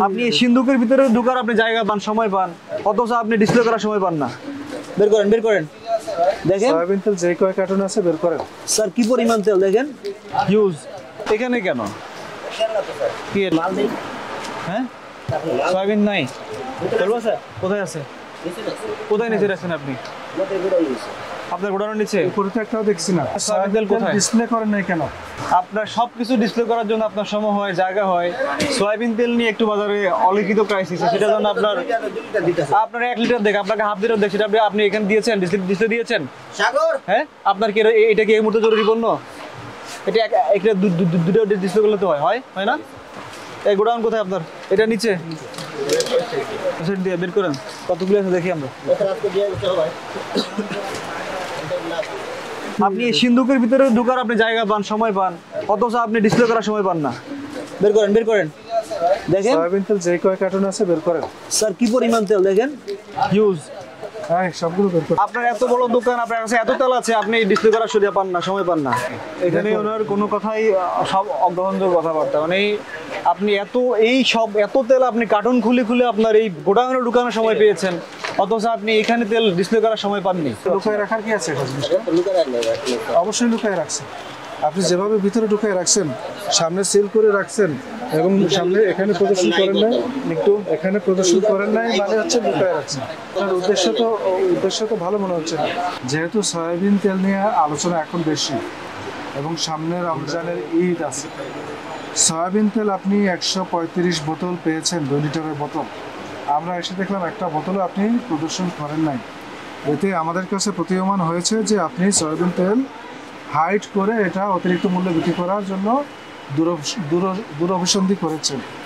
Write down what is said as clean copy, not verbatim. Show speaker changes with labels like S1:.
S1: আপনি এই সিন্ধুকের ভিতরে ঢোকার আপনি জায়গা পান, সময় পান, অথচ আপনি ডিসপ্লে করার সময় পান না। বের করেন, বের করেন, দেখেন
S2: সয়াবিন তেল যে কয় কার্টন আছে বের করেন।
S1: স্যার কি পরিমাণ তেল দেখেন, হিউজ। এখানে কেন কি মাল নেই? হ্যাঁ, সয়াবিন নাই। চলবো স্যার, কোথায় আছে? কোথায় নিচে রাখছেন আপনি? আপনার গোডাউনের নিচে?
S2: উপরে তো একটাও দেখছি না।
S1: সয়াবিন তেল কোথায়?
S2: ডিসপ্লে করেন নাই কেন?
S1: আপনার সবকিছু ডিসপ্লে করার জন্য আপনার সময় হয়, জায়গা হয়। সয়াবিন তেল নিয়ে একটু বাজারে অলিখিত ক্রাইসিস, সেটার জন্য আপনার 1 লিটার দেখে আপনাকে হাফ লিটার দেখে সেটা আপনি এখানে দিয়েছেন, ডিসপ্লে দিয়েছেন। হ্যাঁ, আপনার কি এটা কি এই মুহূর্তে জরুরি পণ্য? এটা একটা দুটো ডিসপ্লে করলে তো হয় হয় না? এই গোডাউন কোথায় আপনার? এটা নিচে সেট দিয়ে বের করেন, কতগুলো আছে দেখি আমরা। আপনি এই সিন্ধুকের ভিতরে ঢোকার আপনি জায়গা পান, সময় পান, অথচ আপনি ডিসপ্লে করার সময় পান না। বের করেন, বের করেন, দেখেন
S2: সয়াবিন তেল যে কয় কার্টন আছে বের করেন।
S1: স্যার কি পরিমাণ তেল দেখেন, হিউজ।
S2: হ্যাঁ, সবগুলো বের করেন।
S1: আপনার এত বড় দোকান, আপনার কাছে এত তেল আছে, আপনি ডিসপ্লে করার সুবিধা পান না, সময় পান না। এখানে ওনার কোনো কথাই সব অগ্রহণযোগ্য কথাবার্তা, মানে আপনি এত তেল আপনি কার্টুন খুলে খুলে আপনার এই গোডাউনে ঢুকানোর সময় পেয়েছেন, অথচ আপনি এখানে তেল ডিসপ্লে করার সময় পাননি।
S2: লুকায় রাখার কি আছে? অবশ্যই লুকায় রাখছেন। আপনি যেভাবে ভিতরে ঢুকায় রাখছেন, সামনে সিল করে রাখছেন এবং সামনে এখানে প্রদর্শন করেন নাই, এখানে প্রদর্শন করেন নাই মানে হচ্ছে লুকায় রাখছেন। আপনার উদ্দেশ্য তো ভালো মনে হচ্ছে না। যেহেতু সয়াবিন তেল নিয়ে আলোচনা এখন বেশি এবং সামনে রমজানের ঈদ আছে, সয়াবিন তেল আপনি 135 বোতল পেয়েছেন, 2 লিটারের বোতল। আমরা এসে দেখলাম একটা বোতলও আপনি প্রদর্শন করেন নাই। এতে আমাদের কাছে প্রতীয়মান হয়েছে যে আপনি সয়াবিন তেল হাইড করে এটা অতিরিক্ত মূল্যে বিক্রি করার জন্য দূরভিসন্ধি করেছেন।